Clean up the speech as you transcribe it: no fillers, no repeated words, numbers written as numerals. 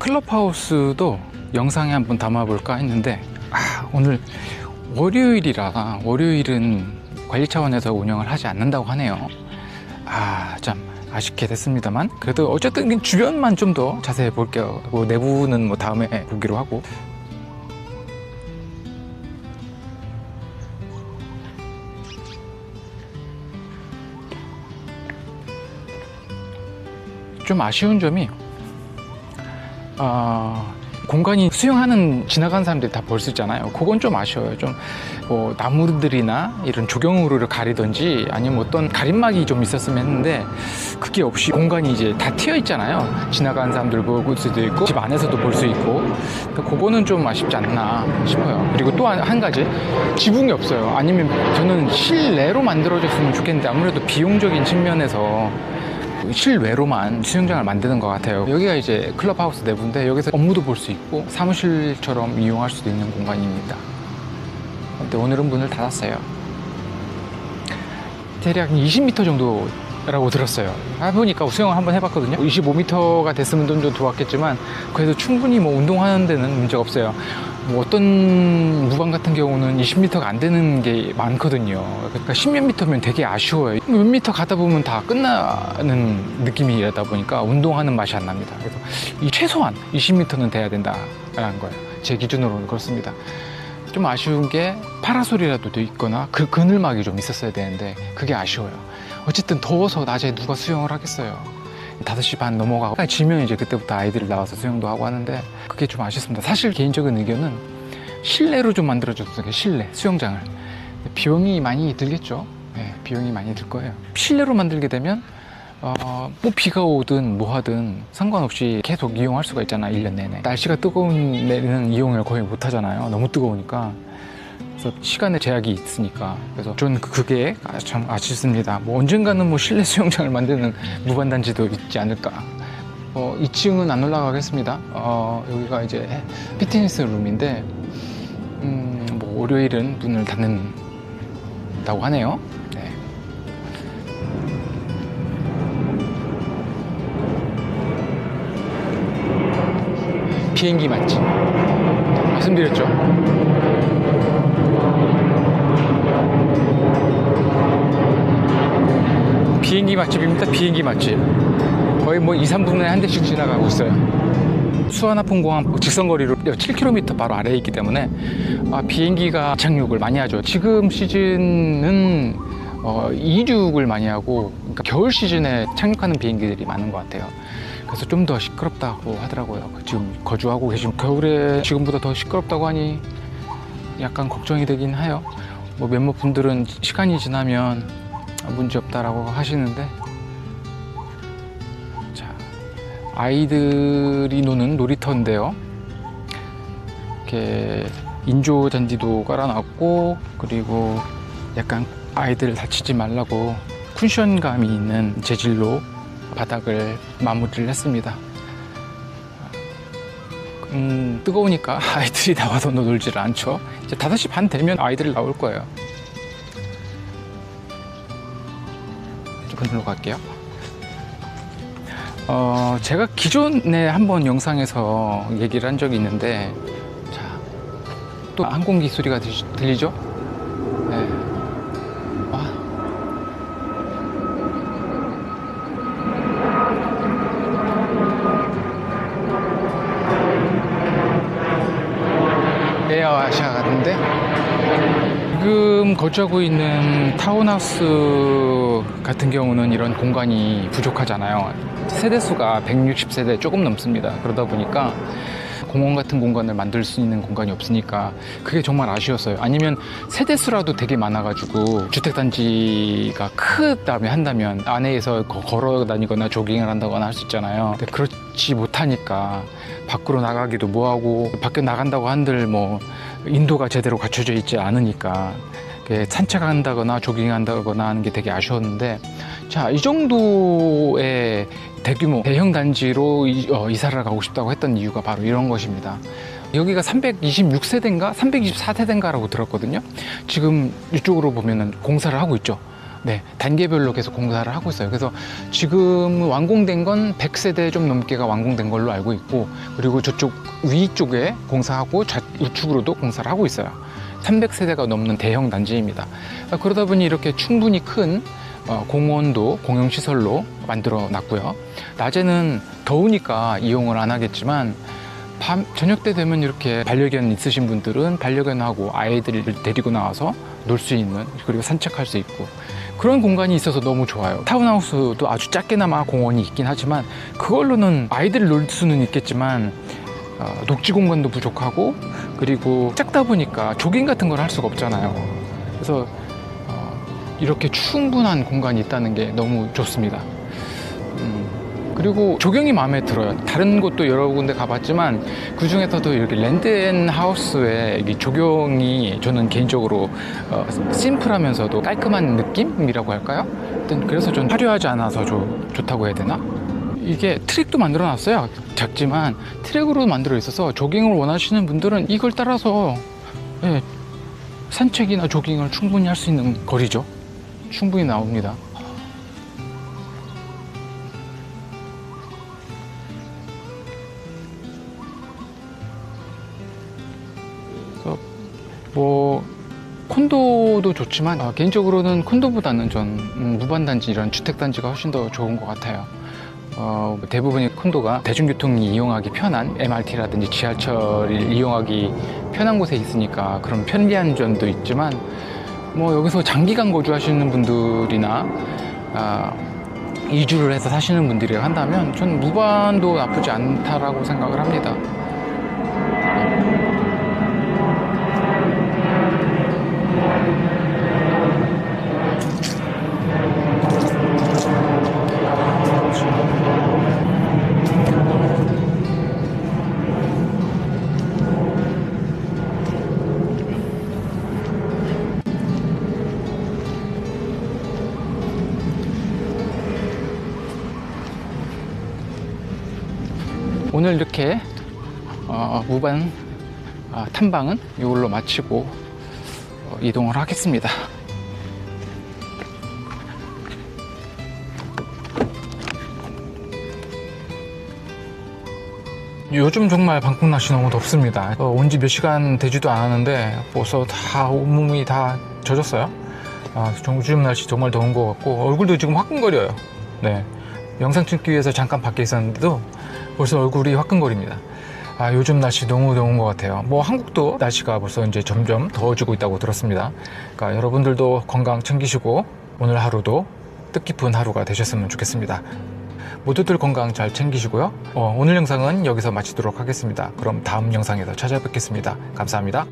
클럽하우스도 영상에 한번 담아볼까 했는데 오늘 월요일이라 월요일은 관리 차원에서 운영을 하지 않는다고 하네요. 참 아쉽게 됐습니다만 그래도 어쨌든 주변만 좀 더 자세히 볼게요. 뭐 내부는 뭐 다음에 보기로 하고. 좀 아쉬운 점이 공간이 수영하는 지나가는 사람들이 다 볼 수 있잖아요. 그건 좀 아쉬워요. 좀 뭐 나무들이나 이런 조경으로 가리던지 아니면 어떤 가림막이 좀 있었으면 했는데 그게 없이 공간이 이제 다 트여 있잖아요. 지나가는 사람들 볼 수도 있고 집 안에서도 볼 수 있고 그거는 좀 아쉽지 않나 싶어요. 그리고 또 한 가지 지붕이 없어요. 아니면 저는 실내로 만들어졌으면 좋겠는데 아무래도 비용적인 측면에서 실외로만 수영장을 만드는 것 같아요. 여기가 이제 클럽하우스 내부인데 여기서 업무도 볼 수 있고 사무실처럼 이용할 수도 있는 공간입니다. 근데 오늘은 문을 닫았어요. 대략 20m 정도라고 들었어요. 해보니까 수영을 한번 해봤거든요. 25m가 됐으면 좀 더 좋았겠지만 그래도 충분히 뭐 운동하는 데는 문제가 없어요. 뭐 어떤 무관 같은 경우는 20m가 안 되는 게 많거든요. 그러니까 10몇 미터면 되게 아쉬워요. 몇 미터 가다 보면 다 끝나는 느낌이다 보니까 운동하는 맛이 안 납니다. 그래서 이 최소한 20m는 돼야 된다라는 거예요. 제 기준으로는 그렇습니다. 좀 아쉬운 게 파라솔이라도 돼 있거나 그 그늘막이 좀 있었어야 되는데 그게 아쉬워요. 어쨌든 더워서 낮에 누가 수영을 하겠어요. 5시 반 넘어가고 지면 이제 그때부터 아이들이 나와서 수영도 하고 하는데 그게 좀 아쉽습니다. 사실 개인적인 의견은 실내로 좀 만들어줬어요. 실내 수영장을. 비용이 많이 들겠죠. 네, 비용이 많이 들 거예요. 실내로 만들게 되면 뭐 비가 오든 뭐 하든 상관없이 계속 이용할 수가 있잖아. 1년 내내. 날씨가 뜨거운 내는 이용을 거의 못 하잖아요. 너무 뜨거우니까. 그래서 시간에 제약이 있으니까. 그래서 전 그게 참 아쉽습니다. 뭐 언젠가는 뭐 실내 수영장을 만드는 무반단지도 있지 않을까. 2층은 안 올라가겠습니다. 여기가 이제 피트니스 룸인데 뭐 월요일은 문을 닫는다고 하네요. 네. 비행기 맛집 말씀드렸죠. 비행기 맛집입니다. 비행기 맛집. 거의 뭐 2, 3분에 한 대씩 지나가고 있어요. 수완아품공항 직선거리로 7km 바로 아래에 있기 때문에 비행기가 착륙을 많이 하죠. 지금 시즌은 이륙을 많이 하고 그러니까 겨울 시즌에 착륙하는 비행기들이 많은 것 같아요. 그래서 좀 더 시끄럽다고 하더라고요. 지금 거주하고 계신 겨울에 지금보다 더 시끄럽다고 하니 약간 걱정이 되긴 해요. 뭐 몇몇 분들은 시간이 지나면 문제없다라고 하시는데, 자, 아이들이 노는 놀이터인데요. 이렇게 인조 잔디도 깔아놨고, 그리고 약간 아이들 다치지 말라고 쿠션감이 있는 재질로 바닥을 마무리를 했습니다. 뜨거우니까 아이들이 나와서 놀지를 않죠. 이제 5시 반 되면 아이들이 나올 거예요. 이쪽으로 갈게요. 제가 기존에 한번 영상에서 얘기를 한 적이 있는데, 자, 또 항공기 소리가 들리죠? 네. 에어아시아 같은데 지금 거주하고 있는 타운하우스 같은 경우는 이런 공간이 부족하잖아요. 세대수가 160세대 조금 넘습니다. 그러다 보니까 공원 같은 공간을 만들 수 있는 공간이 없으니까 그게 정말 아쉬웠어요. 아니면 세대수라도 되게 많아가지고 주택단지가 크다면 한다면 안에서 걸어 다니거나 조깅을 한다거나 할 수 있잖아요. 근데 그렇지 못하니까 밖으로 나가기도 뭐하고, 밖에 나간다고 한들 뭐 인도가 제대로 갖춰져 있지 않으니까 산책한다거나 조깅한다거나 하는 게 되게 아쉬웠는데, 자, 이 정도의 대규모 대형 단지로 이사를 가고 싶다고 했던 이유가 바로 이런 것입니다. 여기가 326세대인가 324세대인가 라고 들었거든요. 지금 이쪽으로 보면은 공사를 하고 있죠. 네, 단계별로 계속 공사를 하고 있어요. 그래서 지금 완공된 건 100세대 좀 넘게가 완공된 걸로 알고 있고, 그리고 저쪽 위쪽에 공사하고 우측으로도 공사를 하고 있어요. 300세대가 넘는 대형 단지입니다. 그러다 보니 이렇게 충분히 큰 공원도 공용시설로 만들어 놨고요. 낮에는 더우니까 이용을 안 하겠지만 저녁 때 되면 이렇게 반려견 있으신 분들은 반려견하고 아이들을 데리고 나와서 놀 수 있는, 그리고 산책할 수 있고 그런 공간이 있어서 너무 좋아요. 타운하우스도 아주 작게나마 공원이 있긴 하지만 그걸로는 아이들을 놀 수는 있겠지만 녹지 공간도 부족하고, 그리고 작다 보니까 조깅 같은 걸 할 수가 없잖아요. 그래서 이렇게 충분한 공간이 있다는 게 너무 좋습니다. 그리고 조경이 마음에 들어요. 다른 곳도 여러 군데 가봤지만 그 중에서도 이렇게 랜드앤하우스의 조경이 저는 개인적으로 심플하면서도 깔끔한 느낌이라고 할까요? 그래서 좀 화려하지 않아서 좋다고 해야 되나? 이게 트랙도 만들어 놨어요. 작지만 트랙으로 만들어 있어서 조깅을 원하시는 분들은 이걸 따라서 산책이나 조깅을 충분히 할 수 있는 거리죠. 충분히 나옵니다. 뭐 콘도도 좋지만 개인적으로는 콘도보다는 전 무반단지, 이런 주택단지가 훨씬 더 좋은 것 같아요. 대부분의 콘도가 대중교통이 이용하기 편한 MRT라든지 지하철을 이용하기 편한 곳에 있으니까 그런 편리한 점도 있지만, 뭐 여기서 장기간 거주하시는 분들이나 이주를 해서 사시는 분들이 한다면 전 무반도 나쁘지 않다라고 생각을 합니다. 오늘 이렇게 무반 탐방은 이걸로 마치고 이동을 하겠습니다. 요즘 정말 방콕날씨 너무 덥습니다. 온 지 몇 시간 되지도 않았는데 벌써 다 온몸이 다 젖었어요. 요즘 날씨 정말 더운 것 같고 얼굴도 지금 화끈거려요. 네, 영상 찍기 위해서 잠깐 밖에 있었는데도 벌써 얼굴이 화끈거립니다. 요즘 날씨 너무 더운 것 같아요. 뭐 한국도 날씨가 벌써 이제 점점 더워지고 있다고 들었습니다. 그러니까 여러분들도 건강 챙기시고 오늘 하루도 뜻깊은 하루가 되셨으면 좋겠습니다. 모두들 건강 잘 챙기시고요. 오늘 영상은 여기서 마치도록 하겠습니다. 그럼 다음 영상에서 찾아뵙겠습니다. 감사합니다.